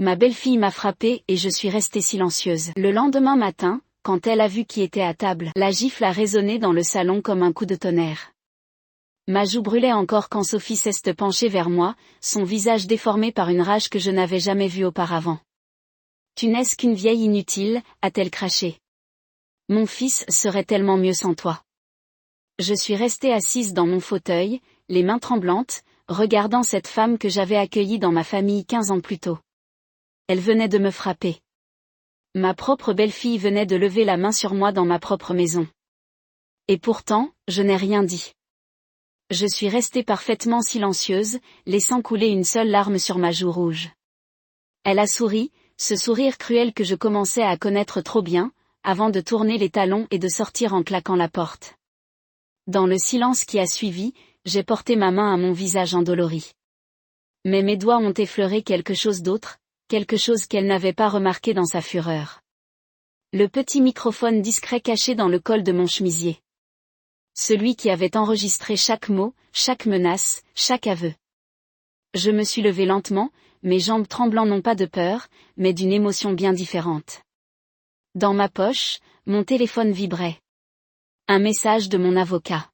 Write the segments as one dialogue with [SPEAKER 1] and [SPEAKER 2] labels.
[SPEAKER 1] Ma belle-fille m'a frappée et je suis restée silencieuse. Le lendemain matin, quand elle a vu qui était à table, la gifle a résonné dans le salon comme un coup de tonnerre. Ma joue brûlait encore quand Sophie s'est penchée vers moi, son visage déformé par une rage que je n'avais jamais vue auparavant. « Tu n'es qu'une vieille inutile », a-t-elle craché. « Mon fils serait tellement mieux sans toi. » Je suis restée assise dans mon fauteuil, les mains tremblantes, regardant cette femme que j'avais accueillie dans ma famille 15 ans plus tôt. Elle venait de me frapper. Ma propre belle-fille venait de lever la main sur moi dans ma propre maison. Et pourtant, je n'ai rien dit. Je suis restée parfaitement silencieuse, laissant couler une seule larme sur ma joue rouge. Elle a souri, ce sourire cruel que je commençais à connaître trop bien, avant de tourner les talons et de sortir en claquant la porte. Dans le silence qui a suivi, j'ai porté ma main à mon visage endolori. Mais mes doigts ont effleuré quelque chose d'autre, quelque chose qu'elle n'avait pas remarqué dans sa fureur. Le petit microphone discret caché dans le col de mon chemisier. Celui qui avait enregistré chaque mot, chaque menace, chaque aveu. Je me suis levée lentement, mes jambes tremblant non pas de peur, mais d'une émotion bien différente. Dans ma poche, mon téléphone vibrait. Un message de mon avocat.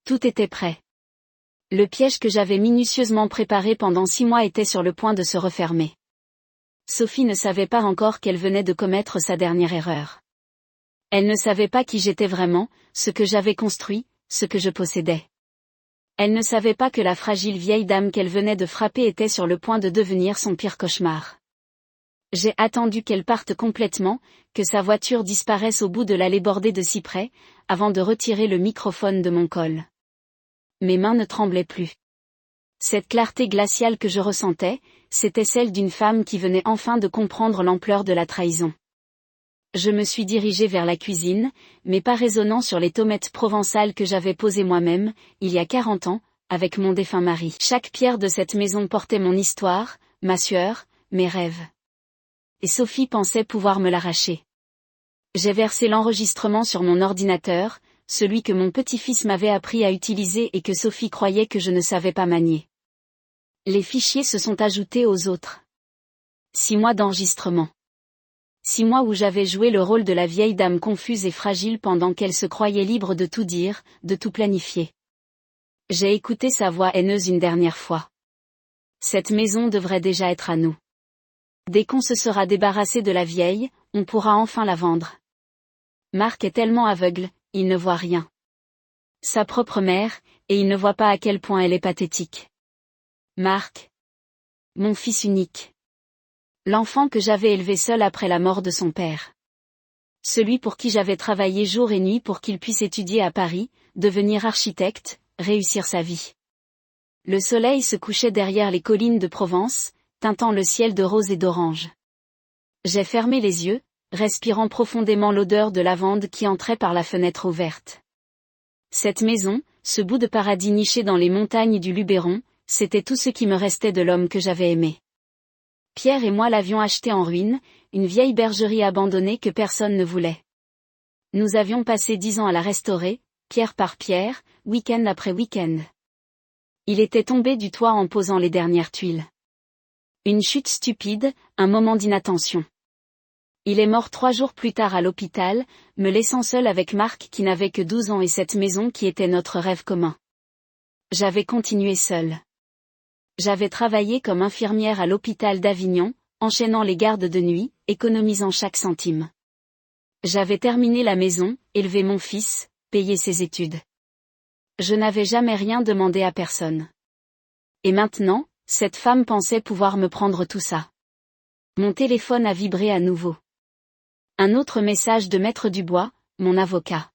[SPEAKER 1] Tout était prêt. Le piège que j'avais minutieusement préparé pendant 6 mois était sur le point de se refermer. Sophie ne savait pas encore qu'elle venait de commettre sa dernière erreur. Elle ne savait pas qui j'étais vraiment, ce que j'avais construit, ce que je possédais. Elle ne savait pas que la fragile vieille dame qu'elle venait de frapper était sur le point de devenir son pire cauchemar. J'ai attendu qu'elle parte complètement, que sa voiture disparaisse au bout de l'allée bordée de cyprès, avant de retirer le microphone de mon col. Mes mains ne tremblaient plus. Cette clarté glaciale que je ressentais, c'était celle d'une femme qui venait enfin de comprendre l'ampleur de la trahison. Je me suis dirigée vers la cuisine, mes pas résonnant sur les tomates provençales que j'avais posées moi-même, il y a 40 ans, avec mon défunt mari. Chaque pierre de cette maison portait mon histoire, ma sueur, mes rêves. Et Sophie pensait pouvoir me l'arracher. J'ai versé l'enregistrement sur mon ordinateur, celui que mon petit-fils m'avait appris à utiliser et que Sophie croyait que je ne savais pas manier. Les fichiers se sont ajoutés aux autres. 6 mois d'enregistrement. 6 mois où j'avais joué le rôle de la vieille dame confuse et fragile pendant qu'elle se croyait libre de tout dire, de tout planifier. J'ai écouté sa voix haineuse une dernière fois. Cette maison devrait déjà être à nous. Dès qu'on se sera débarrassé de la vieille, on pourra enfin la vendre. Marc est tellement aveugle, il ne voit rien. Sa propre mère, et il ne voit pas à quel point elle est pathétique. Marc. Mon fils unique. L'enfant que j'avais élevé seul après la mort de son père. Celui pour qui j'avais travaillé jour et nuit pour qu'il puisse étudier à Paris, devenir architecte, réussir sa vie. Le soleil se couchait derrière les collines de Provence, teintant le ciel de rose et d'orange. J'ai fermé les yeux, respirant profondément l'odeur de lavande qui entrait par la fenêtre ouverte. Cette maison, ce bout de paradis niché dans les montagnes du Luberon, c'était tout ce qui me restait de l'homme que j'avais aimé. Pierre et moi l'avions acheté en ruine, une vieille bergerie abandonnée que personne ne voulait. Nous avions passé 10 ans à la restaurer, pierre par pierre, week-end après week-end. Il était tombé du toit en posant les dernières tuiles. Une chute stupide, un moment d'inattention. Il est mort 3 jours plus tard à l'hôpital, me laissant seul avec Marc qui n'avait que 12 ans et cette maison qui était notre rêve commun. J'avais continué seule. J'avais travaillé comme infirmière à l'hôpital d'Avignon, enchaînant les gardes de nuit, économisant chaque centime. J'avais terminé la maison, élevé mon fils, payé ses études. Je n'avais jamais rien demandé à personne. Et maintenant, cette femme pensait pouvoir me prendre tout ça. Mon téléphone a vibré à nouveau. Un autre message de Maître Dubois, mon avocat.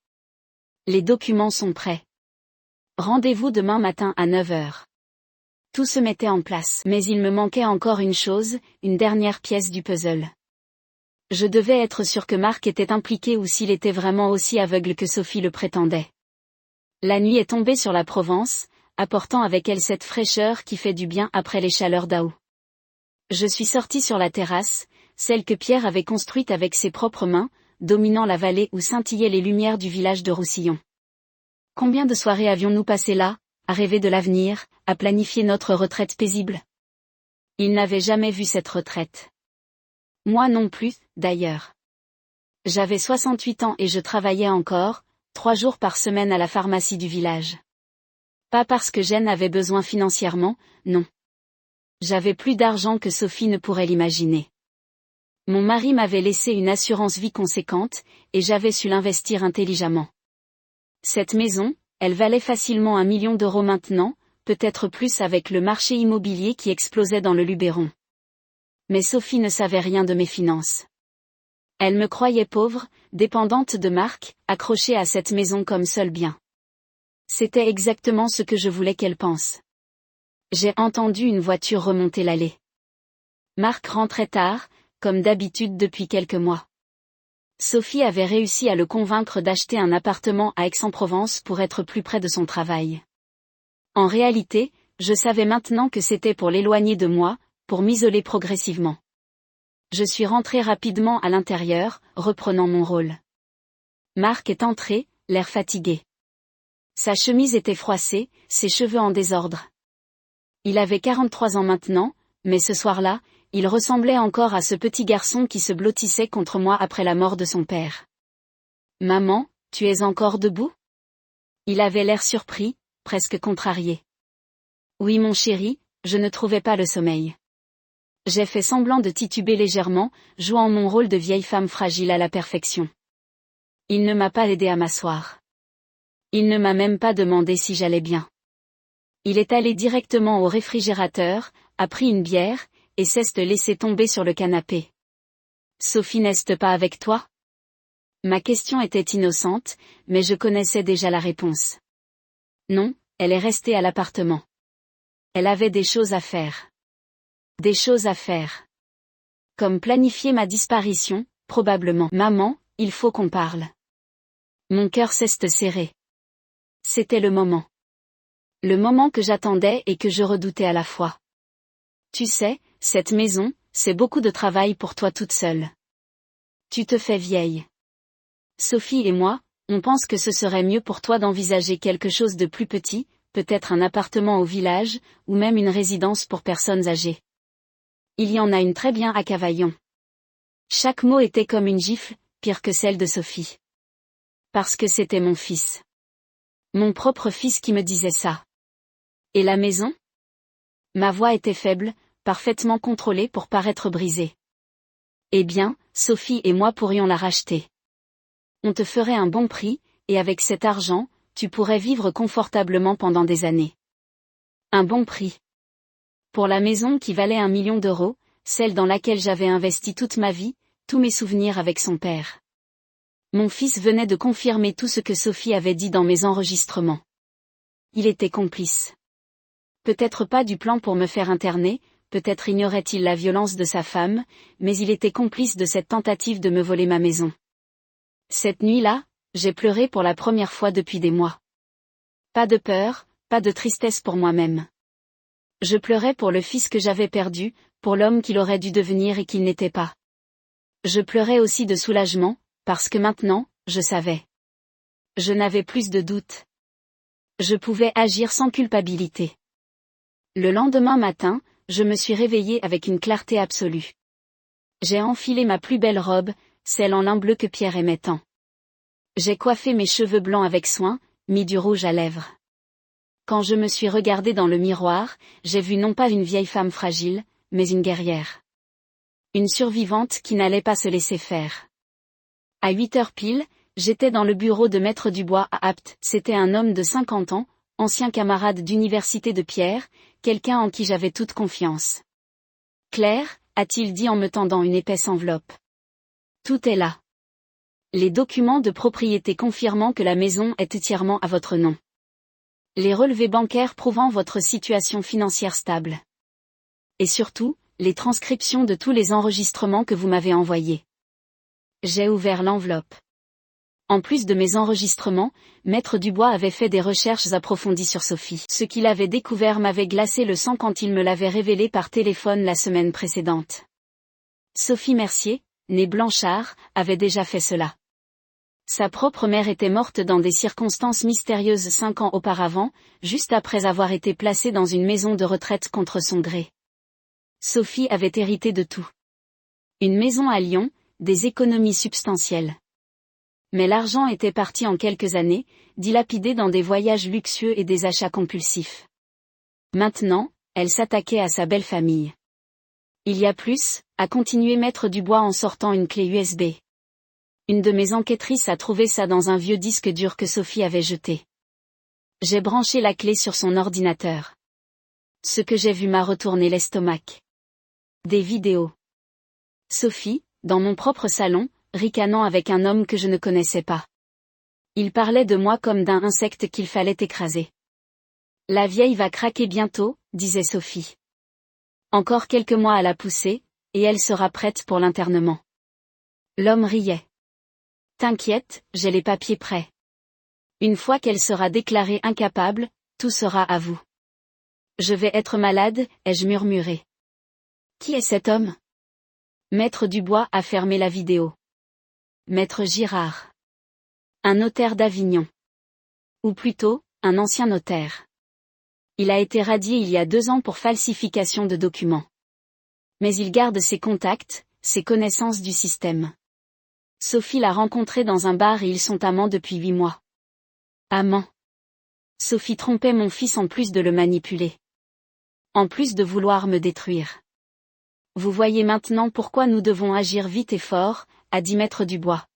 [SPEAKER 1] Les documents sont prêts. Rendez-vous demain matin à 9h. Tout se mettait en place, mais il me manquait encore une chose, une dernière pièce du puzzle. Je devais être sûre que Marc était impliqué ou s'il était vraiment aussi aveugle que Sophie le prétendait. La nuit est tombée sur la Provence, apportant avec elle cette fraîcheur qui fait du bien après les chaleurs d'août. Je suis sortie sur la terrasse, celle que Pierre avait construite avec ses propres mains, dominant la vallée où scintillaient les lumières du village de Roussillon. Combien de soirées avions-nous passé là, à rêver de l'avenir, à planifier notre retraite paisible? Il n'avait jamais vu cette retraite. Moi non plus, d'ailleurs. J'avais 68 ans et je travaillais encore, 3 jours par semaine à la pharmacie du village. Pas parce que Jeanne avait besoin financièrement, non. J'avais plus d'argent que Sophie ne pourrait l'imaginer. Mon mari m'avait laissé une assurance vie conséquente, et j'avais su l'investir intelligemment. Cette maison, elle valait facilement 1 million d'euros maintenant, peut-être plus avec le marché immobilier qui explosait dans le Luberon. Mais Sophie ne savait rien de mes finances. Elle me croyait pauvre, dépendante de Marc, accrochée à cette maison comme seul bien. C'était exactement ce que je voulais qu'elle pense. J'ai entendu une voiture remonter l'allée. Marc rentrait tard, comme d'habitude depuis quelques mois. Sophie avait réussi à le convaincre d'acheter un appartement à Aix-en-Provence pour être plus près de son travail. En réalité, je savais maintenant que c'était pour l'éloigner de moi, pour m'isoler progressivement. Je suis rentrée rapidement à l'intérieur, reprenant mon rôle. Marc est entré, l'air fatigué. Sa chemise était froissée, ses cheveux en désordre. Il avait 43 ans maintenant, mais ce soir-là, il ressemblait encore à ce petit garçon qui se blottissait contre moi après la mort de son père. « Maman, tu es encore debout ?» Il avait l'air surpris, presque contrarié. « Oui mon chéri, je ne trouvais pas le sommeil. » J'ai fait semblant de tituber légèrement, jouant mon rôle de vieille femme fragile à la perfection. Il ne m'a pas aidé à m'asseoir. Il ne m'a même pas demandé si j'allais bien. Il est allé directement au réfrigérateur, a pris une bière, et s'est laissé tomber sur le canapé. « Sophie n'est pas avec toi ?» Ma question était innocente, mais je connaissais déjà la réponse. Non, elle est restée à l'appartement. Elle avait des choses à faire. Des choses à faire. Comme planifier ma disparition, probablement. « Maman, il faut qu'on parle. » Mon cœur s'est serré. C'était le moment. Le moment que j'attendais et que je redoutais à la fois. Tu sais, cette maison, c'est beaucoup de travail pour toi toute seule. Tu te fais vieille. Sophie et moi, on pense que ce serait mieux pour toi d'envisager quelque chose de plus petit, peut-être un appartement au village, ou même une résidence pour personnes âgées. Il y en a une très bien à Cavaillon. Chaque mot était comme une gifle, pire que celle de Sophie. Parce que c'était mon fils. Mon propre fils qui me disait ça. Et la maison ? Ma voix était faible, parfaitement contrôlée pour paraître brisée. Eh bien, Sophie et moi pourrions la racheter. On te ferait un bon prix, et avec cet argent, tu pourrais vivre confortablement pendant des années. Un bon prix. Pour la maison qui valait 1 million d'euros, celle dans laquelle j'avais investi toute ma vie, tous mes souvenirs avec son père. Mon fils venait de confirmer tout ce que Sophie avait dit dans mes enregistrements. Il était complice. Peut-être pas du plan pour me faire interner, peut-être ignorait-il la violence de sa femme, mais il était complice de cette tentative de me voler ma maison. Cette nuit-là, j'ai pleuré pour la première fois depuis des mois. Pas de peur, pas de tristesse pour moi-même. Je pleurais pour le fils que j'avais perdu, pour l'homme qu'il aurait dû devenir et qu'il n'était pas. Je pleurais aussi de soulagement, parce que maintenant, je savais. Je n'avais plus de doute. Je pouvais agir sans culpabilité. Le lendemain matin, je me suis réveillée avec une clarté absolue. J'ai enfilé ma plus belle robe, celle en lin bleu que Pierre aimait tant. J'ai coiffé mes cheveux blancs avec soin, mis du rouge à lèvres. Quand je me suis regardée dans le miroir, j'ai vu non pas une vieille femme fragile, mais une guerrière. Une survivante qui n'allait pas se laisser faire. À 8h pile, j'étais dans le bureau de Maître Dubois à Apt. C'était un homme de 50 ans, ancien camarade d'université de Pierre, quelqu'un en qui j'avais toute confiance. « Claire » a-t-il dit en me tendant une épaisse enveloppe. « Tout est là. Les documents de propriété confirmant que la maison est entièrement à votre nom. Les relevés bancaires prouvant votre situation financière stable. Et surtout, les transcriptions de tous les enregistrements que vous m'avez envoyés. » J'ai ouvert l'enveloppe. En plus de mes enregistrements, Maître Dubois avait fait des recherches approfondies sur Sophie. Ce qu'il avait découvert m'avait glacé le sang quand il me l'avait révélé par téléphone la semaine précédente. Sophie Mercier, née Blanchard, avait déjà fait cela. Sa propre mère était morte dans des circonstances mystérieuses 5 ans auparavant, juste après avoir été placée dans une maison de retraite contre son gré. Sophie avait hérité de tout. Une maison à Lyon, des économies substantielles. Mais l'argent était parti en quelques années, dilapidé dans des voyages luxueux et des achats compulsifs. Maintenant, elle s'attaquait à sa belle famille. Il y a plus, a continué Maître Dubois en sortant une clé USB. Une de mes enquêtrices a trouvé ça dans un vieux disque dur que Sophie avait jeté. J'ai branché la clé sur son ordinateur. Ce que j'ai vu m'a retourné l'estomac. Des vidéos. Sophie, dans mon propre salon, ricanant avec un homme que je ne connaissais pas. Il parlait de moi comme d'un insecte qu'il fallait écraser. La vieille va craquer bientôt, disait Sophie. Encore quelques mois à la pousser, et elle sera prête pour l'internement. L'homme riait. T'inquiète, j'ai les papiers prêts. Une fois qu'elle sera déclarée incapable, tout sera à vous. Je vais être malade, ai-je murmuré. Qui est cet homme? Maître Dubois a fermé la vidéo. Maître Girard. Un notaire d'Avignon. Ou plutôt, un ancien notaire. Il a été radié il y a 2 ans pour falsification de documents. Mais il garde ses contacts, ses connaissances du système. Sophie l'a rencontré dans un bar et ils sont amants depuis 8 mois. Amants. Sophie trompait mon fils en plus de le manipuler. En plus de vouloir me détruire. Vous voyez maintenant pourquoi nous devons agir vite et fort, a dit Maître Dubois.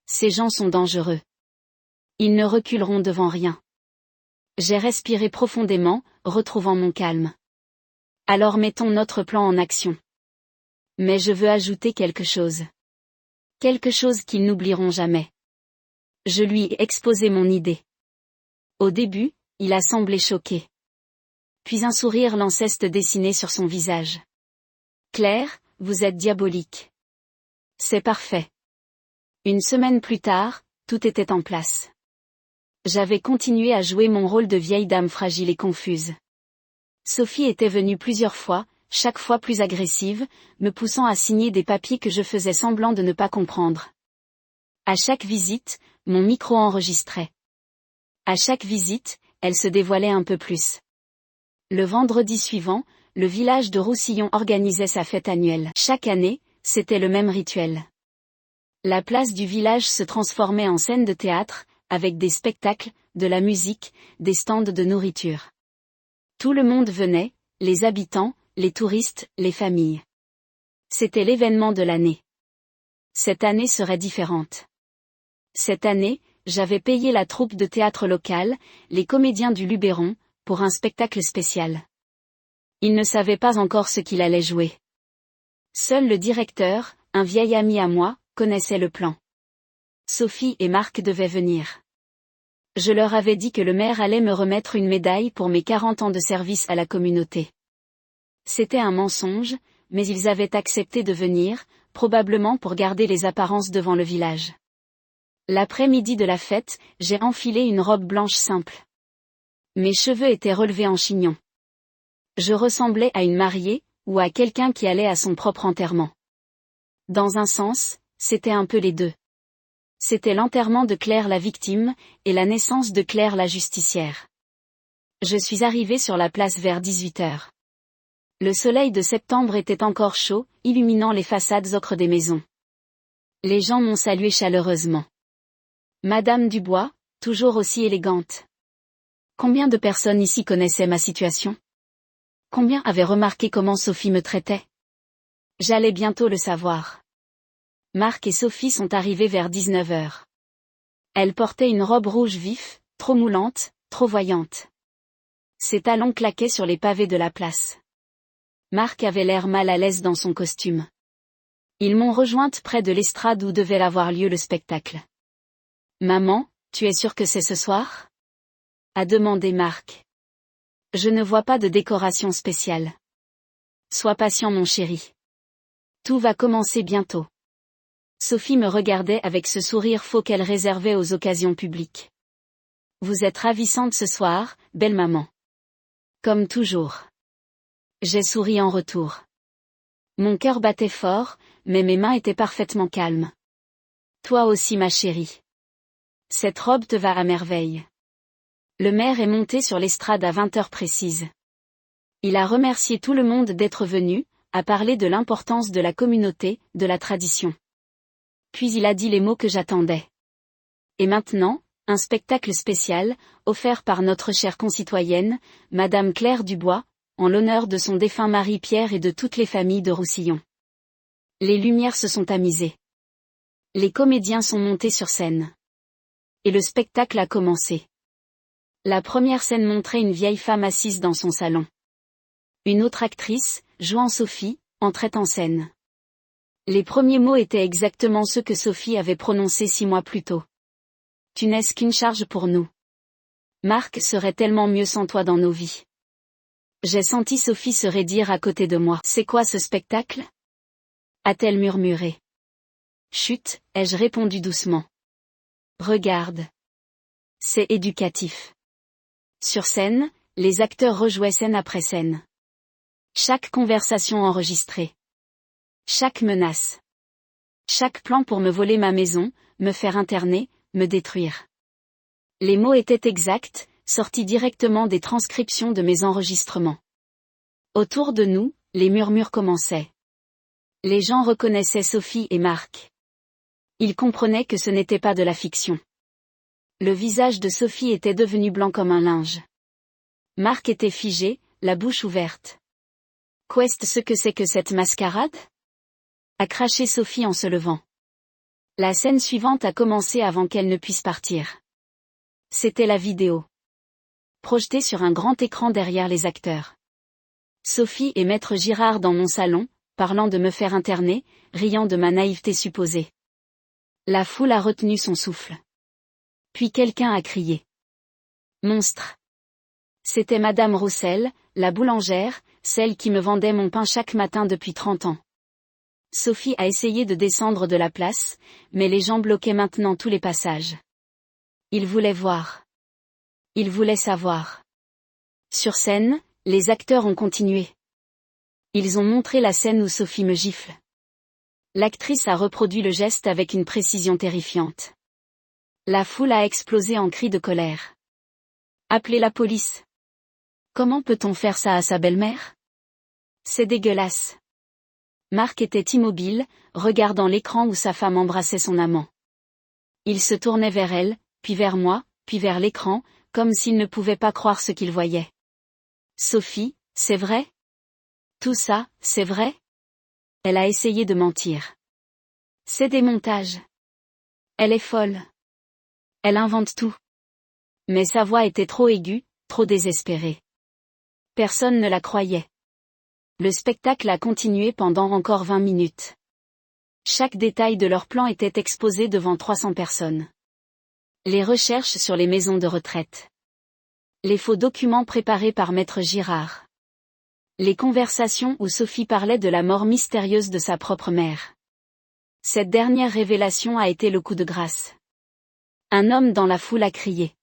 [SPEAKER 1] Ces gens sont dangereux. Ils ne reculeront devant rien. J'ai respiré profondément, retrouvant mon calme. Alors mettons notre plan en action. Mais je veux ajouter quelque chose. Quelque chose qu'ils n'oublieront jamais. Je lui ai exposé mon idée. Au début, il a semblé choqué. Puis un sourire lanceste dessiné sur son visage. Claire, vous êtes diabolique. C'est parfait. Une semaine plus tard, tout était en place. J'avais continué à jouer mon rôle de vieille dame fragile et confuse. Sophie était venue plusieurs fois, chaque fois plus agressive, me poussant à signer des papiers que je faisais semblant de ne pas comprendre. À chaque visite, mon micro enregistrait. À chaque visite, elle se dévoilait un peu plus. Le vendredi suivant, le village de Roussillon organisait sa fête annuelle. Chaque année, c'était le même rituel. La place du village se transformait en scène de théâtre, avec des spectacles, de la musique, des stands de nourriture. Tout le monde venait, les habitants, les touristes, les familles. C'était l'événement de l'année. Cette année serait différente. Cette année, j'avais payé la troupe de théâtre locale, les comédiens du Luberon, pour un spectacle spécial. Ils ne savaient pas encore ce qu'il allait jouer. Seul le directeur, un vieil ami à moi, connaissait le plan. Sophie et Marc devaient venir. Je leur avais dit que le maire allait me remettre une médaille pour mes 40 ans de service à la communauté. C'était un mensonge, mais ils avaient accepté de venir, probablement pour garder les apparences devant le village. L'après-midi de la fête, j'ai enfilé une robe blanche simple. Mes cheveux étaient relevés en chignon. Je ressemblais à une mariée, ou à quelqu'un qui allait à son propre enterrement. Dans un sens, c'était un peu les deux. C'était l'enterrement de Claire la victime, et la naissance de Claire la justicière. Je suis arrivée sur la place vers 18h. Le soleil de septembre était encore chaud, illuminant les façades ocre des maisons. Les gens m'ont salué chaleureusement. Madame Dubois, toujours aussi élégante. Combien de personnes ici connaissaient ma situation? Combien avaient remarqué comment Sophie me traitait? J'allais bientôt le savoir. Marc et Sophie sont arrivés vers 19h. Elle portait une robe rouge vif, trop moulante, trop voyante. Ses talons claquaient sur les pavés de la place. Marc avait l'air mal à l'aise dans son costume. Ils m'ont rejointe près de l'estrade où devait avoir lieu le spectacle. Maman, tu es sûre que c'est ce soir? A demandé Marc. Je ne vois pas de décoration spéciale. Sois patient mon chéri. Tout va commencer bientôt. Sophie me regardait avec ce sourire faux qu'elle réservait aux occasions publiques. Vous êtes ravissante ce soir, belle maman. Comme toujours. J'ai souri en retour. Mon cœur battait fort, mais mes mains étaient parfaitement calmes. Toi aussi ma chérie. Cette robe te va à merveille. Le maire est monté sur l'estrade à 20h précises. Il a remercié tout le monde d'être venu, a parlé de l'importance de la communauté, de la tradition. Puis il a dit les mots que j'attendais. Et maintenant, un spectacle spécial, offert par notre chère concitoyenne, Madame Claire Dubois, en l'honneur de son défunt mari Pierre et de toutes les familles de Roussillon. Les lumières se sont tamisées. Les comédiens sont montés sur scène. Et le spectacle a commencé. La première scène montrait une vieille femme assise dans son salon. Une autre actrice, jouant Sophie, entrait en scène. Les premiers mots étaient exactement ceux que Sophie avait prononcés 6 mois plus tôt. Tu n'es qu'une charge pour nous. Marc serait tellement mieux sans toi dans nos vies. J'ai senti Sophie se raidir à côté de moi. C'est quoi ce spectacle? A-t-elle murmuré. Chut, ai-je répondu doucement. Regarde. C'est éducatif. Sur scène, les acteurs rejouaient scène après scène. Chaque conversation enregistrée. Chaque menace. Chaque plan pour me voler ma maison, me faire interner, me détruire. Les mots étaient exacts, sortis directement des transcriptions de mes enregistrements. Autour de nous, les murmures commençaient. Les gens reconnaissaient Sophie et Marc. Ils comprenaient que ce n'était pas de la fiction. Le visage de Sophie était devenu blanc comme un linge. Marc était figé, la bouche ouverte. Qu'est-ce que c'est que cette mascarade? A craché Sophie en se levant. La scène suivante a commencé avant qu'elle ne puisse partir. C'était la vidéo. Projetée sur un grand écran derrière les acteurs. Sophie et Maître Girard dans mon salon, parlant de me faire interner, riant de ma naïveté supposée. La foule a retenu son souffle. Puis quelqu'un a crié. Monstre! C'était Madame Roussel, la boulangère, celle qui me vendait mon pain chaque matin depuis 30 ans. Sophie a essayé de descendre de la place, mais les gens bloquaient maintenant tous les passages. Ils voulaient voir. Ils voulaient savoir. Sur scène, les acteurs ont continué. Ils ont montré la scène où Sophie me gifle. L'actrice a reproduit le geste avec une précision terrifiante. La foule a explosé en cris de colère. Appelez la police. Comment peut-on faire ça à sa belle-mère? C'est dégueulasse. Marc était immobile, regardant l'écran où sa femme embrassait son amant. Il se tournait vers elle, puis vers moi, puis vers l'écran, comme s'il ne pouvait pas croire ce qu'il voyait. Sophie, c'est vrai? Tout ça, c'est vrai? Elle a essayé de mentir. C'est des montages. Elle est folle. Elle invente tout. Mais sa voix était trop aiguë, trop désespérée. Personne ne la croyait. Le spectacle a continué pendant encore 20 minutes. Chaque détail de leur plan était exposé devant 300 personnes. Les recherches sur les maisons de retraite. Les faux documents préparés par Maître Girard. Les conversations où Sophie parlait de la mort mystérieuse de sa propre mère. Cette dernière révélation a été le coup de grâce. Un homme dans la foule a crié.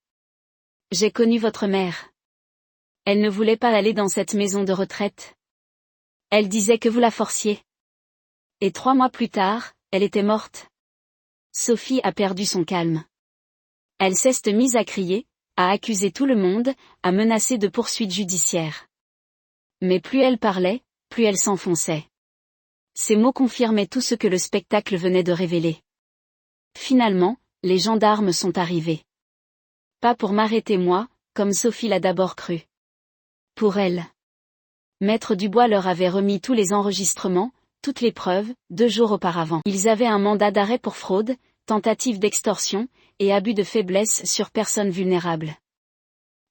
[SPEAKER 1] J'ai connu votre mère. Elle ne voulait pas aller dans cette maison de retraite. Elle disait que vous la forciez. Et 3 mois plus tard, elle était morte. Sophie a perdu son calme. Elle s'est mise à crier, à accuser tout le monde, à menacer de poursuites judiciaires. Mais plus elle parlait, plus elle s'enfonçait. Ces mots confirmaient tout ce que le spectacle venait de révéler. Finalement, les gendarmes sont arrivés. Pas pour m'arrêter moi, comme Sophie l'a d'abord cru. Pour elle. Maître Dubois leur avait remis tous les enregistrements, toutes les preuves, 2 jours auparavant. Ils avaient un mandat d'arrêt pour fraude, tentative d'extorsion, et abus de faiblesse sur personnes vulnérables.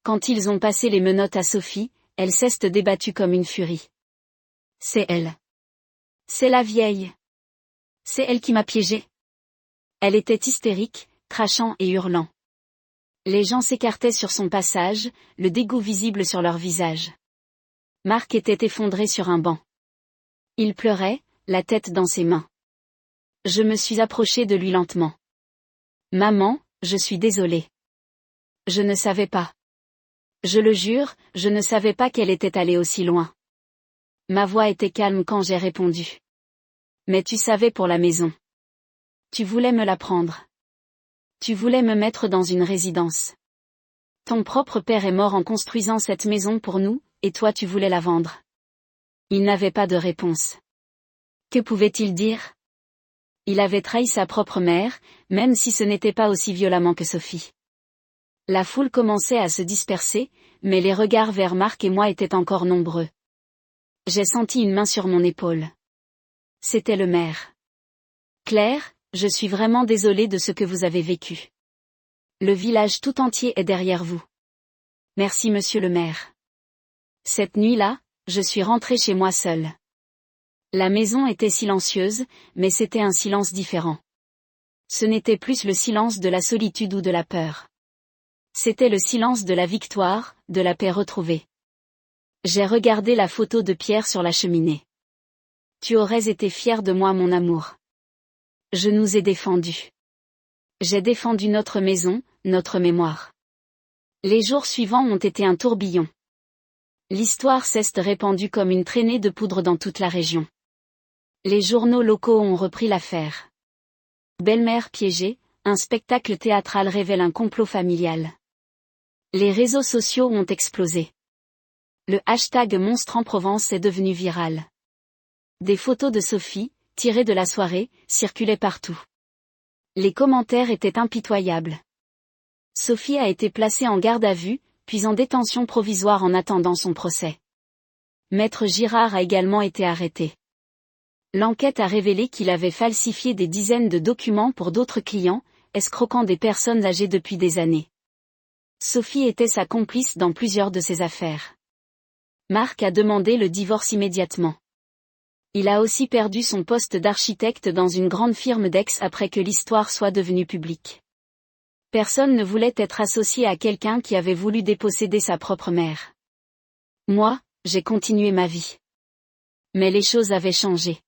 [SPEAKER 1] Quand ils ont passé les menottes à Sophie, elle s'est débattue comme une furie. C'est elle. C'est la vieille. C'est elle qui m'a piégée. Elle était hystérique, crachant et hurlant. Les gens s'écartaient sur son passage, le dégoût visible sur leur visage. Marc était effondré sur un banc. Il pleurait, la tête dans ses mains. Je me suis approchée de lui lentement. Maman, je suis désolée. Je ne savais pas. Je le jure, je ne savais pas qu'elle était allée aussi loin. Ma voix était calme quand j'ai répondu. Mais tu savais pour la maison. Tu voulais me la prendre. Tu voulais me mettre dans une résidence. Ton propre père est mort en construisant cette maison pour nous, et toi tu voulais la vendre. Il n'avait pas de réponse. Que pouvait-il dire? Il avait trahi sa propre mère, même si ce n'était pas aussi violemment que Sophie. La foule commençait à se disperser, mais les regards vers Marc et moi étaient encore nombreux. J'ai senti une main sur mon épaule. C'était le maire. Claire, je suis vraiment désolée de ce que vous avez vécu. Le village tout entier est derrière vous. Merci monsieur le maire. Cette nuit-là, je suis rentrée chez moi seule. La maison était silencieuse, mais c'était un silence différent. Ce n'était plus le silence de la solitude ou de la peur. C'était le silence de la victoire, de la paix retrouvée. J'ai regardé la photo de Pierre sur la cheminée. Tu aurais été fier de moi mon amour. Je nous ai défendus. J'ai défendu notre maison, notre mémoire. Les jours suivants ont été un tourbillon. L'histoire s'est répandue comme une traînée de poudre dans toute la région. Les journaux locaux ont repris l'affaire. Belle-mère piégée, un spectacle théâtral révèle un complot familial. Les réseaux sociaux ont explosé. Le hashtag Monstre en Provence est devenu viral. Des photos de Sophie, tirées de la soirée, circulaient partout. Les commentaires étaient impitoyables. Sophie a été placée en garde à vue, puis en détention provisoire en attendant son procès. Maître Girard a également été arrêté. L'enquête a révélé qu'il avait falsifié des dizaines de documents pour d'autres clients, escroquant des personnes âgées depuis des années. Sophie était sa complice dans plusieurs de ces affaires. Marc a demandé le divorce immédiatement. Il a aussi perdu son poste d'architecte dans une grande firme d'Aix après que l'histoire soit devenue publique. Personne ne voulait être associé à quelqu'un qui avait voulu déposséder sa propre mère. Moi, j'ai continué ma vie. Mais les choses avaient changé.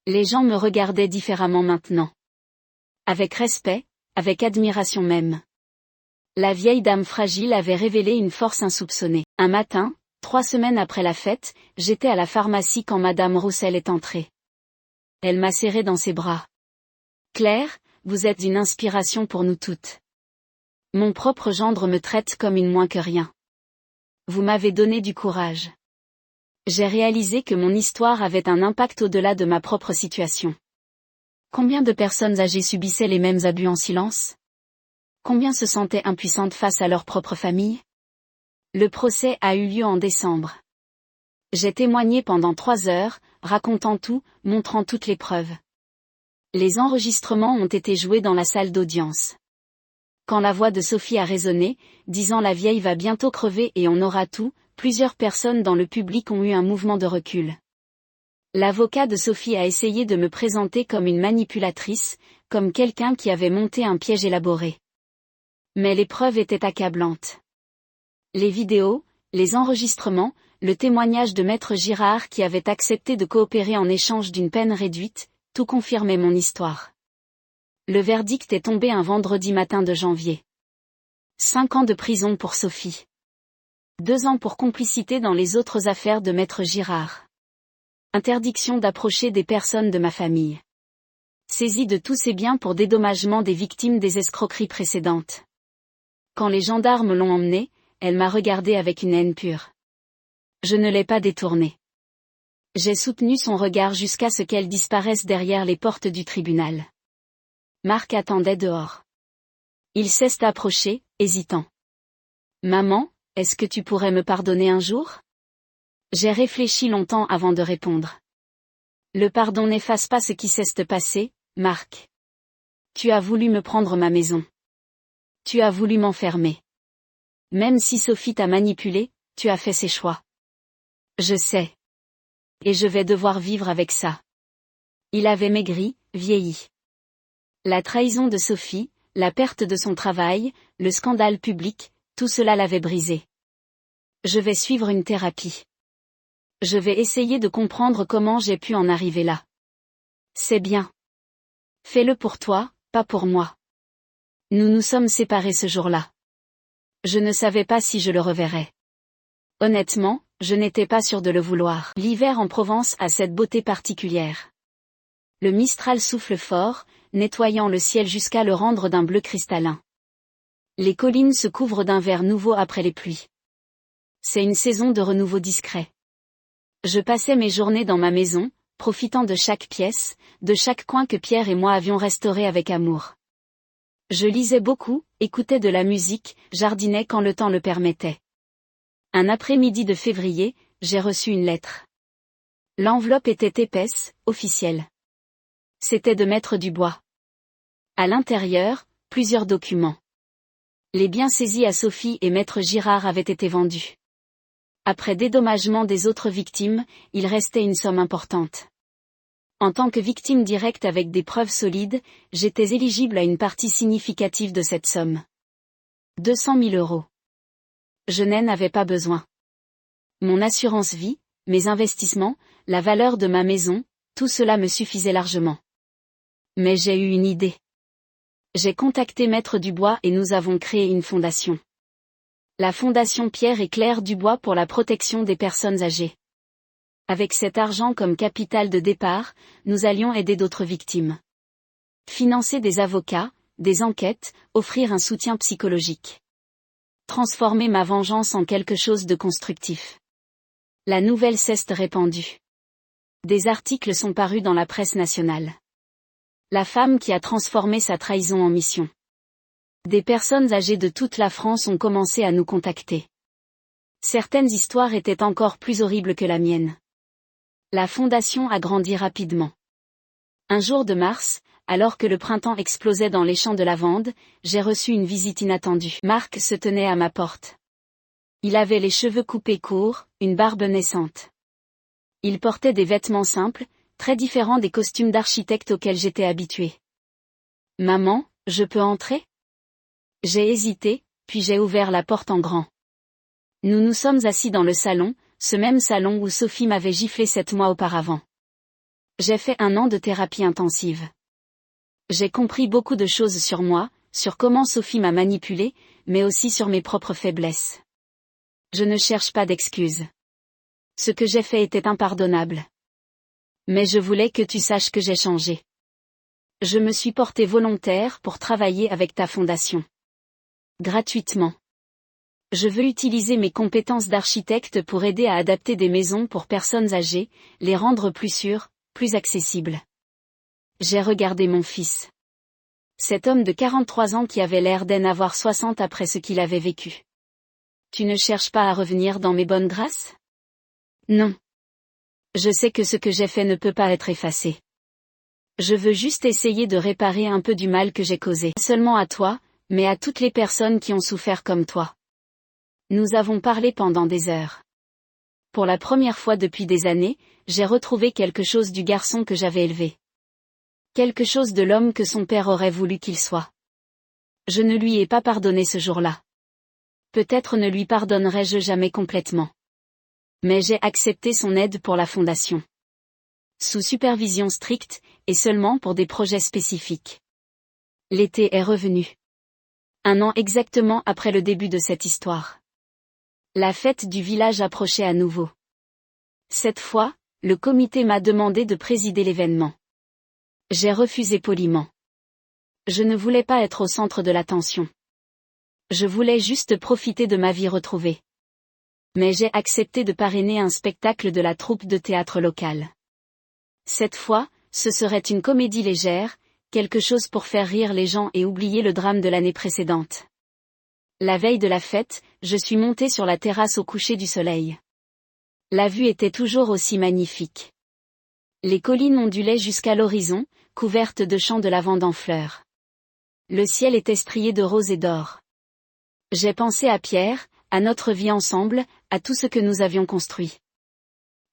[SPEAKER 1] Les gens me regardaient différemment maintenant. Avec respect, avec admiration même. La vieille dame fragile avait révélé une force insoupçonnée. Un matin, 3 semaines après la fête, j'étais à la pharmacie quand Madame Roussel est entrée. Elle m'a serré dans ses bras. Claire, vous êtes une inspiration pour nous toutes. Mon propre gendre me traite comme une moins que rien. Vous m'avez donné du courage. J'ai réalisé que mon histoire avait un impact au-delà de ma propre situation. Combien de personnes âgées subissaient les mêmes abus en silence? Combien se sentaient impuissantes face à leur propre famille? Le procès a eu lieu en décembre. J'ai témoigné pendant 3 heures, racontant tout, montrant toutes les preuves. Les enregistrements ont été joués dans la salle d'audience. Quand la voix de Sophie a résonné, disant la vieille va bientôt crever et on aura tout, plusieurs personnes dans le public ont eu un mouvement de recul. L'avocat de Sophie a essayé de me présenter comme une manipulatrice, comme quelqu'un qui avait monté un piège élaboré. Mais les preuves étaient accablantes. Les vidéos, les enregistrements, le témoignage de Maître Girard qui avait accepté de coopérer en échange d'une peine réduite, tout confirmait mon histoire. Le verdict est tombé un vendredi matin de janvier. 5 ans de prison pour Sophie. 2 ans pour complicité dans les autres affaires de Maître Girard. Interdiction d'approcher des personnes de ma famille. Saisie de tous ses biens pour dédommagement des victimes des escroqueries précédentes. Quand les gendarmes l'ont emmenée, elle m'a regardé avec une haine pure. Je ne l'ai pas détournée. J'ai soutenu son regard jusqu'à ce qu'elle disparaisse derrière les portes du tribunal. Marc attendait dehors. Il s'est approché, hésitant. Maman, est-ce que tu pourrais me pardonner un jour? J'ai réfléchi longtemps avant de répondre. Le pardon n'efface pas ce qui s'est passé, Marc. Tu as voulu me prendre ma maison. Tu as voulu m'enfermer. Même si Sophie t'a manipulé, tu as fait ses choix. Je sais. Et je vais devoir vivre avec ça. Il avait maigri, vieilli. La trahison de Sophie, la perte de son travail, le scandale public, tout cela l'avait brisé. Je vais suivre une thérapie. Je vais essayer de comprendre comment j'ai pu en arriver là. C'est bien. Fais-le pour toi, pas pour moi. Nous nous sommes séparés ce jour-là. Je ne savais pas si je le reverrais. Honnêtement, je n'étais pas sûre de le vouloir. L'hiver en Provence a cette beauté particulière. Le Mistral souffle fort, nettoyant le ciel jusqu'à le rendre d'un bleu cristallin. Les collines se couvrent d'un vert nouveau après les pluies. C'est une saison de renouveau discret. Je passais mes journées dans ma maison, profitant de chaque pièce, de chaque coin que Pierre et moi avions restauré avec amour. Je lisais beaucoup, écoutais de la musique, jardinais quand le temps le permettait. Un après-midi de février, j'ai reçu une lettre. L'enveloppe était épaisse, officielle. C'était de Maître Dubois. À l'intérieur, plusieurs documents. Les biens saisis à Sophie et Maître Girard avaient été vendus. Après dédommagement des autres victimes, il restait une somme importante. En tant que victime directe avec des preuves solides, j'étais éligible à une partie significative de cette somme. 200 000 €. Je n'en avais pas besoin. Mon assurance vie, mes investissements, la valeur de ma maison, tout cela me suffisait largement. Mais j'ai eu une idée. J'ai contacté Maître Dubois et nous avons créé une fondation. La Fondation Pierre et Claire Dubois pour la protection des personnes âgées. Avec cet argent comme capital de départ, nous allions aider d'autres victimes. Financer des avocats, des enquêtes, offrir un soutien psychologique. Transformer ma vengeance en quelque chose de constructif. La nouvelle s'est répandue. Des articles sont parus dans la presse nationale. La femme qui a transformé sa trahison en mission. Des personnes âgées de toute la France ont commencé à nous contacter. Certaines histoires étaient encore plus horribles que la mienne. La fondation a grandi rapidement. Un jour de mars, alors que le printemps explosait dans les champs de lavande, j'ai reçu une visite inattendue. Marc se tenait à ma porte. Il avait les cheveux coupés courts, une barbe naissante. Il portait des vêtements simples, très différents des costumes d'architecte auxquels j'étais habituée. « Maman, je peux entrer ?» J'ai hésité, puis j'ai ouvert la porte en grand. Nous nous sommes assis dans le salon, ce même salon où Sophie m'avait giflé 7 mois auparavant. J'ai fait 1 an de thérapie intensive. J'ai compris beaucoup de choses sur moi, sur comment Sophie m'a manipulée, mais aussi sur mes propres faiblesses. Je ne cherche pas d'excuses. Ce que j'ai fait était impardonnable. Mais je voulais que tu saches que j'ai changé. Je me suis portée volontaire pour travailler avec ta fondation. Gratuitement. Je veux utiliser mes compétences d'architecte pour aider à adapter des maisons pour personnes âgées, les rendre plus sûres, plus accessibles. J'ai regardé mon fils. Cet homme de 43 ans qui avait l'air d'en avoir 60 après ce qu'il avait vécu. Tu ne cherches pas à revenir dans mes bonnes grâces ? Non. Je sais que ce que j'ai fait ne peut pas être effacé. Je veux juste essayer de réparer un peu du mal que j'ai causé. Seulement à toi, mais à toutes les personnes qui ont souffert comme toi. Nous avons parlé pendant des heures. Pour la première fois depuis des années, j'ai retrouvé quelque chose du garçon que j'avais élevé. Quelque chose de l'homme que son père aurait voulu qu'il soit. Je ne lui ai pas pardonné ce jour-là. Peut-être ne lui pardonnerai-je jamais complètement. Mais j'ai accepté son aide pour la fondation. Sous supervision stricte, et seulement pour des projets spécifiques. L'été est revenu. 1 an exactement après le début de cette histoire. La fête du village approchait à nouveau. Cette fois, le comité m'a demandé de présider l'événement. J'ai refusé poliment. Je ne voulais pas être au centre de l'attention. Je voulais juste profiter de ma vie retrouvée. Mais j'ai accepté de parrainer un spectacle de la troupe de théâtre locale. Cette fois, ce serait une comédie légère, quelque chose pour faire rire les gens et oublier le drame de l'année précédente. La veille de la fête, je suis montée sur la terrasse au coucher du soleil. La vue était toujours aussi magnifique. Les collines ondulaient jusqu'à l'horizon, couvertes de champs de lavande en fleurs. Le ciel était strié de rose et d'or. J'ai pensé à Pierre, à notre vie ensemble, à tout ce que nous avions construit.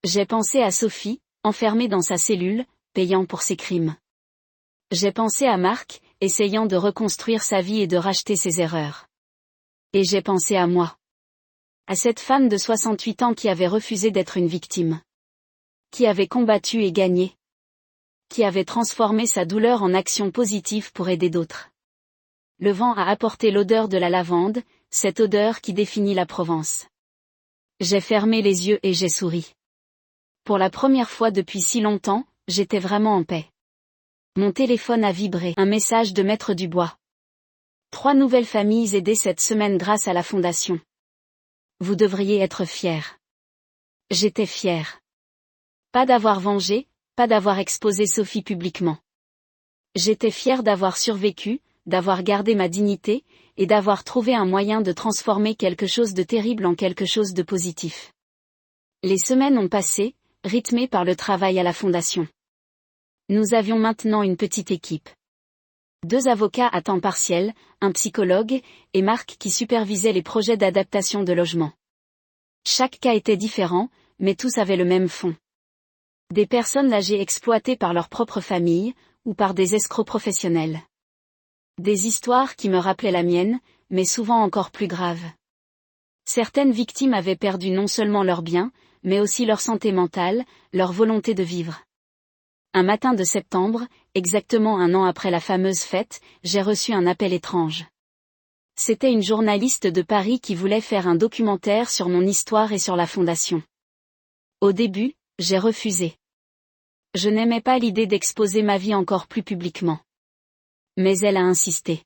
[SPEAKER 1] J'ai pensé à Sophie, enfermée dans sa cellule, payant pour ses crimes. J'ai pensé à Marc, essayant de reconstruire sa vie et de racheter ses erreurs. Et j'ai pensé à moi. À cette femme de 68 ans qui avait refusé d'être une victime. Qui avait combattu et gagné. Qui avait transformé sa douleur en action positive pour aider d'autres. Le vent a apporté l'odeur de la lavande, cette odeur qui définit la Provence. J'ai fermé les yeux et j'ai souri. Pour la première fois depuis si longtemps, j'étais vraiment en paix. Mon téléphone a vibré. Un message de Maître Dubois. 3 nouvelles familles aidées cette semaine grâce à la fondation. Vous devriez être fiers. J'étais fière. Pas d'avoir vengé, pas d'avoir exposé Sophie publiquement. J'étais fière d'avoir survécu, d'avoir gardé ma dignité, et d'avoir trouvé un moyen de transformer quelque chose de terrible en quelque chose de positif. Les semaines ont passé, rythmées par le travail à la fondation. Nous avions maintenant une petite équipe. 2 avocats à temps partiel, un psychologue, et Marc qui supervisait les projets d'adaptation de logement. Chaque cas était différent, mais tous avaient le même fond. Des personnes âgées exploitées par leur propre famille, ou par des escrocs professionnels. Des histoires qui me rappelaient la mienne, mais souvent encore plus graves. Certaines victimes avaient perdu non seulement leurs biens, mais aussi leur santé mentale, leur volonté de vivre. Un matin de septembre, exactement 1 an après la fameuse fête, j'ai reçu un appel étrange. C'était une journaliste de Paris qui voulait faire un documentaire sur mon histoire et sur la fondation. Au début, j'ai refusé. Je n'aimais pas l'idée d'exposer ma vie encore plus publiquement. Mais elle a insisté.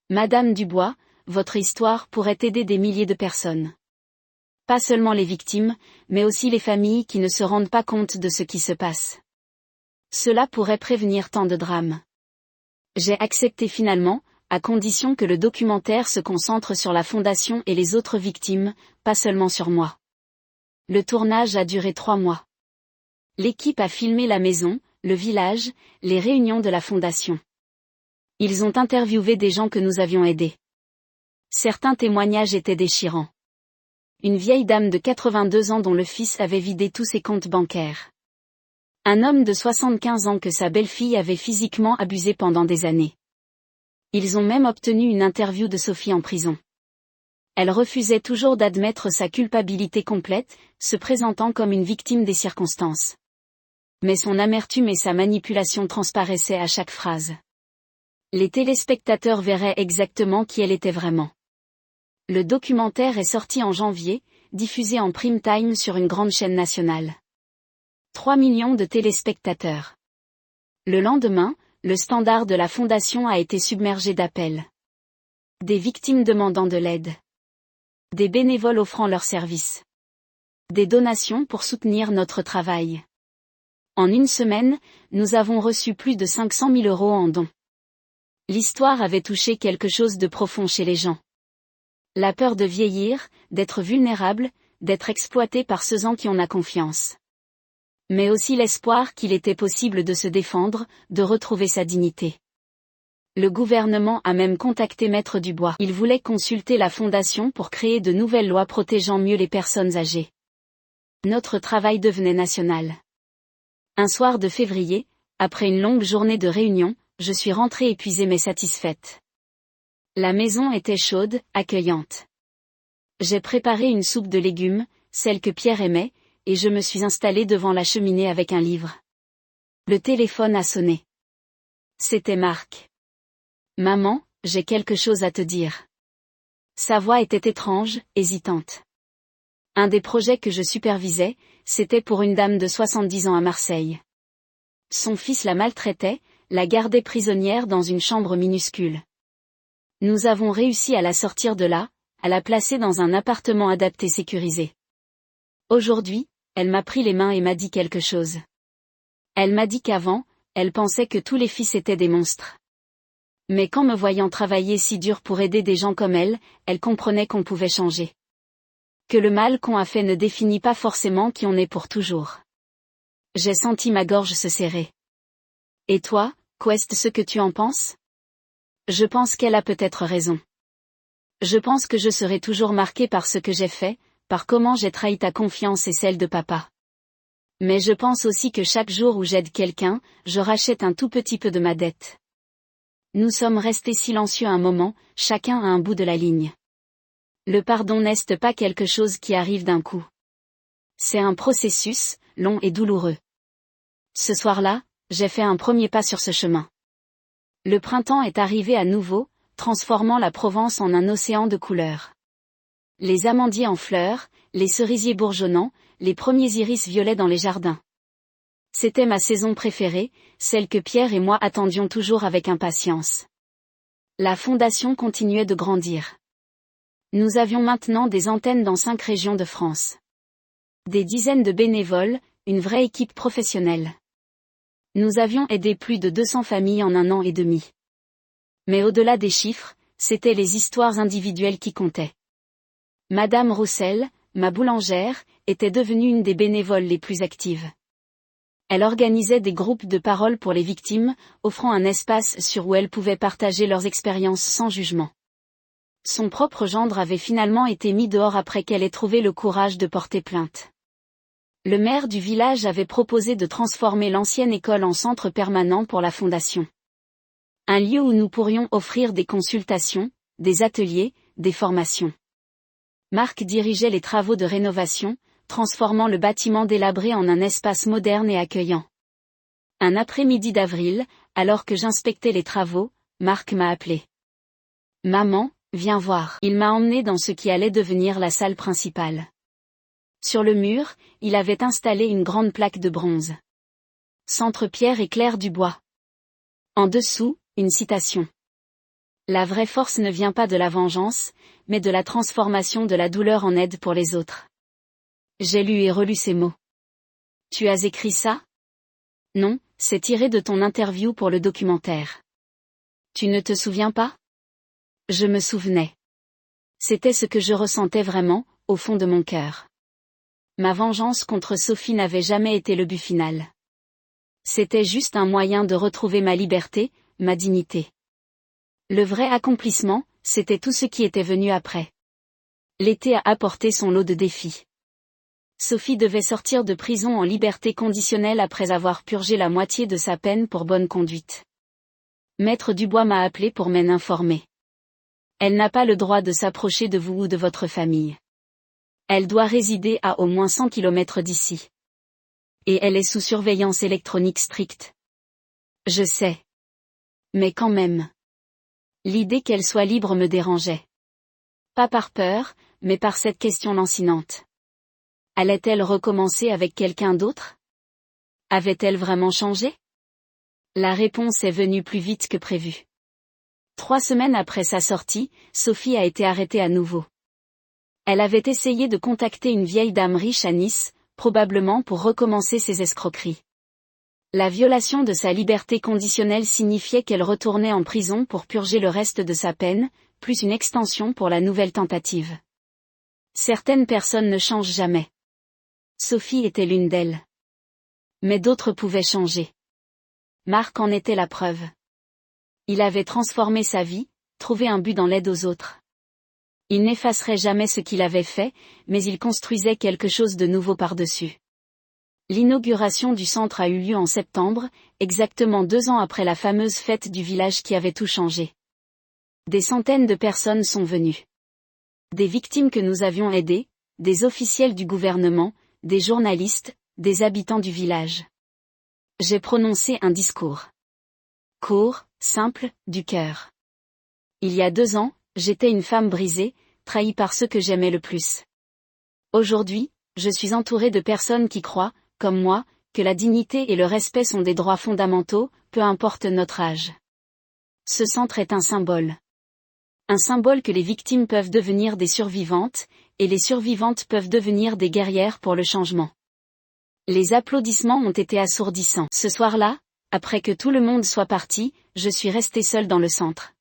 [SPEAKER 1] Madame Dubois, votre histoire pourrait aider des milliers de personnes. Pas seulement les victimes, mais aussi les familles qui ne se rendent pas compte de ce qui se passe. Cela pourrait prévenir tant de drames. J'ai accepté finalement, à condition que le documentaire se concentre sur la fondation et les autres victimes, pas seulement sur moi. Le tournage a duré 3 mois. L'équipe a filmé la maison, le village, les réunions de la fondation. Ils ont interviewé des gens que nous avions aidés. Certains témoignages étaient déchirants. Une vieille dame de 82 ans dont le fils avait vidé tous ses comptes bancaires. Un homme de 75 ans que sa belle-fille avait physiquement abusé pendant des années. Ils ont même obtenu une interview de Sophie en prison. Elle refusait toujours d'admettre sa culpabilité complète, se présentant comme une victime des circonstances. Mais son amertume et sa manipulation transparaissaient à chaque phrase. Les téléspectateurs verraient exactement qui elle était vraiment. Le documentaire est sorti en janvier, diffusé en prime time sur une grande chaîne nationale. 3 millions de téléspectateurs. Le lendemain, le standard de la fondation a été submergé d'appels. Des victimes demandant de l'aide. Des bénévoles offrant leurs services. Des donations pour soutenir notre travail. En 1 semaine, nous avons reçu plus de 500 000 € en dons. L'histoire avait touché quelque chose de profond chez les gens. La peur de vieillir, d'être vulnérable, d'être exploité par ceux en qui on a confiance. Mais aussi l'espoir qu'il était possible de se défendre, de retrouver sa dignité. Le gouvernement a même contacté Maître Dubois. Il voulait consulter la fondation pour créer de nouvelles lois protégeant mieux les personnes âgées. Notre travail devenait national. Un soir de février, après une longue journée de réunion, je suis rentrée épuisée mais satisfaite. La maison était chaude, accueillante. J'ai préparé une soupe de légumes, celle que Pierre aimait, et je me suis installée devant la cheminée avec un livre. Le téléphone a sonné. C'était Marc. Maman, j'ai quelque chose à te dire. Sa voix était étrange, hésitante. Un des projets que je supervisais, c'était pour une dame de 70 ans à Marseille. Son fils la maltraitait, la gardait prisonnière dans une chambre minuscule. Nous avons réussi à la sortir de là, à la placer dans un appartement adapté sécurisé. Aujourd'hui, elle m'a pris les mains et m'a dit quelque chose. Elle m'a dit qu'avant, elle pensait que tous les fils étaient des monstres. Mais qu'en me voyant travailler si dur pour aider des gens comme elle comprenait qu'on pouvait changer. Que le mal qu'on a fait ne définit pas forcément qui on est pour toujours. J'ai senti ma gorge se serrer. Et toi, qu'est-ce que tu en penses? Je pense qu'elle a peut-être raison. Je pense que je serai toujours marquée par ce que j'ai fait, par comment j'ai trahi ta confiance et celle de papa. Mais je pense aussi que chaque jour où j'aide quelqu'un, je rachète un tout petit peu de ma dette. Nous sommes restés silencieux un moment, chacun à un bout de la ligne. Le pardon n'est pas quelque chose qui arrive d'un coup. C'est un processus, long et douloureux. Ce soir-là, j'ai fait un premier pas sur ce chemin. Le printemps est arrivé à nouveau, transformant la Provence en un océan de couleurs. Les amandiers en fleurs, les cerisiers bourgeonnants, les premiers iris violets dans les jardins. C'était ma saison préférée, celle que Pierre et moi attendions toujours avec impatience. La fondation continuait de grandir. Nous avions maintenant des antennes dans 5 régions de France. Des dizaines de bénévoles, une vraie équipe professionnelle. Nous avions aidé plus de 200 familles en 1 an et demi. Mais au-delà des chiffres, c'étaient les histoires individuelles qui comptaient. Madame Roussel, ma boulangère, était devenue une des bénévoles les plus actives. Elle organisait des groupes de parole pour les victimes, offrant un espace sûr où elles pouvaient partager leurs expériences sans jugement. Son propre gendre avait finalement été mis dehors après qu'elle ait trouvé le courage de porter plainte. Le maire du village avait proposé de transformer l'ancienne école en centre permanent pour la fondation. Un lieu où nous pourrions offrir des consultations, des ateliers, des formations. Marc dirigeait les travaux de rénovation, transformant le bâtiment délabré en un espace moderne et accueillant. Un après-midi d'avril, alors que j'inspectais les travaux, Marc m'a appelé. « Maman, viens voir. » Il m'a emmené dans ce qui allait devenir la salle principale. Sur le mur, il avait installé une grande plaque de bronze. Centre Pierre et Claire Dubois. En dessous, une citation. La vraie force ne vient pas de la vengeance, mais de la transformation de la douleur en aide pour les autres. J'ai lu et relu ces mots. Tu as écrit ça? Non, c'est tiré de ton interview pour le documentaire. Tu ne te souviens pas? Je me souvenais. C'était ce que je ressentais vraiment, au fond de mon cœur. Ma vengeance contre Sophie n'avait jamais été le but final. C'était juste un moyen de retrouver ma liberté, ma dignité. Le vrai accomplissement, c'était tout ce qui était venu après. L'été a apporté son lot de défis. Sophie devait sortir de prison en liberté conditionnelle après avoir purgé la moitié de sa peine pour bonne conduite. Maître Dubois m'a appelé pour m'en informer. Elle n'a pas le droit de s'approcher de vous ou de votre famille. Elle doit résider à au moins 100 km d'ici. Et elle est sous surveillance électronique stricte. Je sais. Mais quand même. L'idée qu'elle soit libre me dérangeait. Pas par peur, mais par cette question lancinante. Allait-elle recommencer avec quelqu'un d'autre? Avait-elle vraiment changé? La réponse est venue plus vite que prévu. 3 semaines après sa sortie, Sophie a été arrêtée à nouveau. Elle avait essayé de contacter une vieille dame riche à Nice, probablement pour recommencer ses escroqueries. La violation de sa liberté conditionnelle signifiait qu'elle retournait en prison pour purger le reste de sa peine, plus une extension pour la nouvelle tentative. Certaines personnes ne changent jamais. Sophie était l'une d'elles. Mais d'autres pouvaient changer. Marc en était la preuve. Il avait transformé sa vie, trouvé un but dans l'aide aux autres. Il n'effacerait jamais ce qu'il avait fait, mais il construisait quelque chose de nouveau par-dessus. L'inauguration du centre a eu lieu en septembre, exactement 2 ans après la fameuse fête du village qui avait tout changé. Des centaines de personnes sont venues. Des victimes que nous avions aidées, des officiels du gouvernement, des journalistes, des habitants du village. J'ai prononcé un discours. Court, simple, du cœur. Il y a 2 ans, j'étais une femme brisée, trahie par ceux que j'aimais le plus. Aujourd'hui, je suis entourée de personnes qui croient, comme moi, que la dignité et le respect sont des droits fondamentaux, peu importe notre âge. Ce centre est un symbole. Un symbole que les victimes peuvent devenir des survivantes, et les survivantes peuvent devenir des guerrières pour le changement. Les applaudissements ont été assourdissants. Ce soir-là, après que tout le monde soit parti, je suis restée seule dans le centre.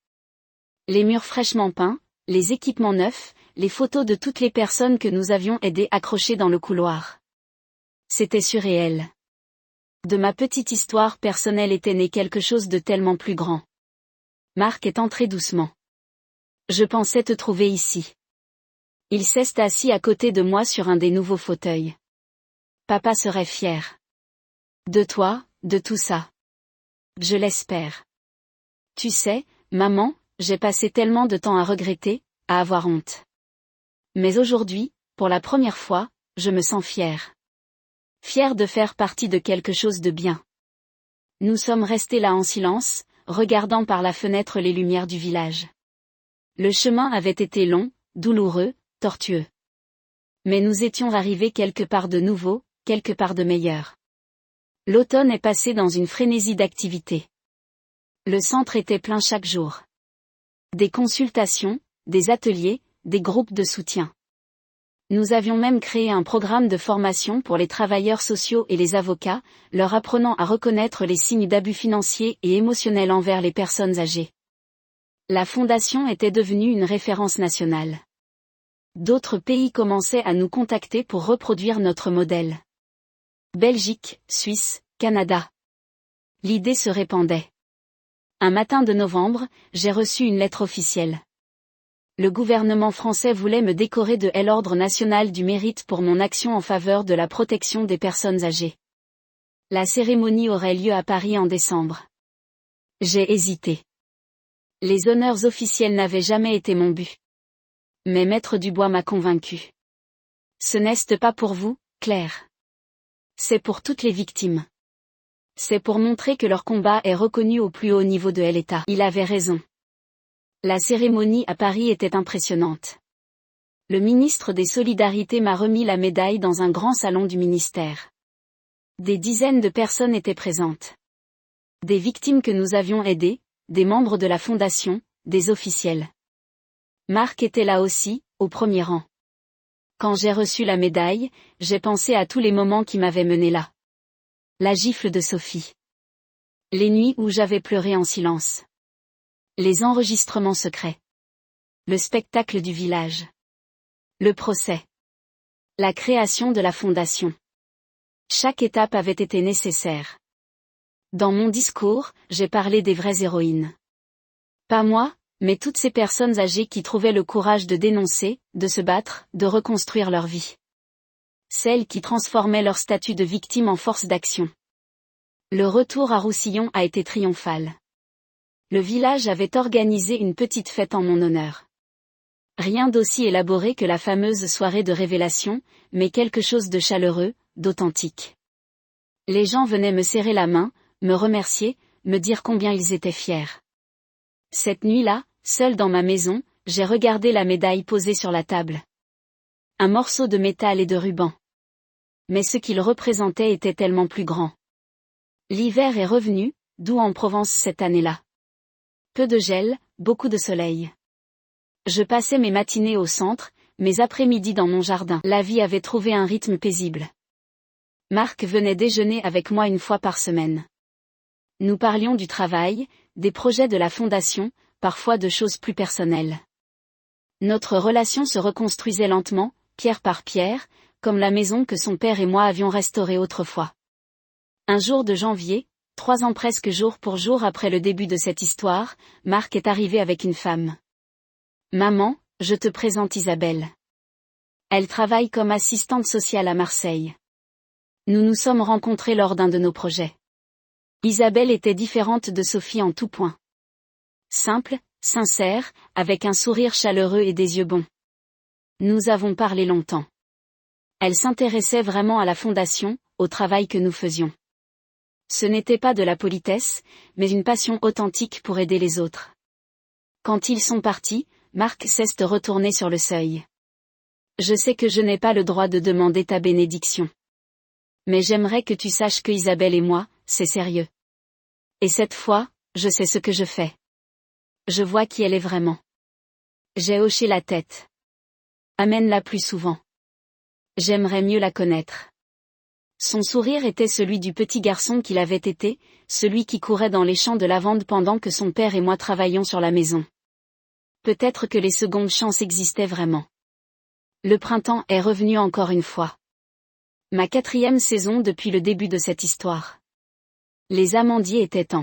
[SPEAKER 1] Les murs fraîchement peints, les équipements neufs, les photos de toutes les personnes que nous avions aidées accrochées dans le couloir. C'était surréel. De ma petite histoire personnelle était né quelque chose de tellement plus grand. Marc est entré doucement. Je pensais te trouver ici. Il s'est assis à côté de moi sur un des nouveaux fauteuils. Papa serait fier. De toi, de tout ça. Je l'espère. Tu sais, maman, j'ai passé tellement de temps à regretter, à avoir honte. Mais aujourd'hui, pour la première fois, je me sens fière. Fière de faire partie de quelque chose de bien. Nous sommes restés là en silence, regardant par la fenêtre les lumières du village. Le chemin avait été long, douloureux, tortueux. Mais nous étions arrivés quelque part de nouveau, quelque part de meilleur. L'automne est passé dans une frénésie d'activités. Le centre était plein chaque jour. Des consultations, des ateliers, des groupes de soutien. Nous avions même créé un programme de formation pour les travailleurs sociaux et les avocats, leur apprenant à reconnaître les signes d'abus financiers et émotionnels envers les personnes âgées. La fondation était devenue une référence nationale. D'autres pays commençaient à nous contacter pour reproduire notre modèle. Belgique, Suisse, Canada. L'idée se répandait. Un matin de novembre, j'ai reçu une lettre officielle. Le gouvernement français voulait me décorer de l'Ordre national du mérite pour mon action en faveur de la protection des personnes âgées. La cérémonie aurait lieu à Paris en décembre. J'ai hésité. Les honneurs officiels n'avaient jamais été mon but. Mais Maître Dubois m'a convaincu. Ce n'est pas pour vous, Claire. C'est pour toutes les victimes. C'est pour montrer que leur combat est reconnu au plus haut niveau de l'État. Il avait raison. La cérémonie à Paris était impressionnante. Le ministre des Solidarités m'a remis la médaille dans un grand salon du ministère. Des dizaines de personnes étaient présentes. Des victimes que nous avions aidées, des membres de la fondation, des officiels. Marc était là aussi, au premier rang. Quand j'ai reçu la médaille, j'ai pensé à tous les moments qui m'avaient mené là. La gifle de Sophie. Les nuits où j'avais pleuré en silence. Les enregistrements secrets. Le spectacle du village. Le procès. La création de la fondation. Chaque étape avait été nécessaire. Dans mon discours, j'ai parlé des vraies héroïnes. Pas moi, mais toutes ces personnes âgées qui trouvaient le courage de dénoncer, de se battre, de reconstruire leur vie. Celles qui transformaient leur statut de victime en force d'action. Le retour à Roussillon a été triomphal. Le village avait organisé une petite fête en mon honneur. Rien d'aussi élaboré que la fameuse soirée de révélation, mais quelque chose de chaleureux, d'authentique. Les gens venaient me serrer la main, me remercier, me dire combien ils étaient fiers. Cette nuit-là, seule dans ma maison, j'ai regardé la médaille posée sur la table. Un morceau de métal et de ruban. Mais ce qu'il représentait était tellement plus grand. L'hiver est revenu, doux en Provence cette année-là. Peu de gel, beaucoup de soleil. Je passais mes matinées au centre, mes après-midi dans mon jardin. La vie avait trouvé un rythme paisible. Marc venait déjeuner avec moi une fois par semaine. Nous parlions du travail, des projets de la fondation, parfois de choses plus personnelles. Notre relation se reconstruisait lentement, pierre par pierre, comme la maison que son père et moi avions restaurée autrefois. Un jour de janvier, 3 ans presque jour pour jour après le début de cette histoire, Marc est arrivé avec une femme. Maman, je te présente Isabelle. Elle travaille comme assistante sociale à Marseille. Nous nous sommes rencontrés lors d'un de nos projets. Isabelle était différente de Sophie en tout point. Simple, sincère, avec un sourire chaleureux et des yeux bons. Nous avons parlé longtemps. Elle s'intéressait vraiment à la fondation, au travail que nous faisions. Ce n'était pas de la politesse, mais une passion authentique pour aider les autres. Quand ils sont partis, Marc s'est retourné sur le seuil. Je sais que je n'ai pas le droit de demander ta bénédiction. Mais j'aimerais que tu saches que Isabelle et moi, c'est sérieux. Et cette fois, je sais ce que je fais. Je vois qui elle est vraiment. J'ai hoché la tête. Amène-la plus souvent. J'aimerais mieux la connaître. Son sourire était celui du petit garçon qu'il avait été, celui qui courait dans les champs de lavande pendant que son père et moi travaillions sur la maison. Peut-être que les secondes chances existaient vraiment. Le printemps est revenu encore une fois. Ma 4e saison depuis le début de cette histoire. Les amandiers étaient en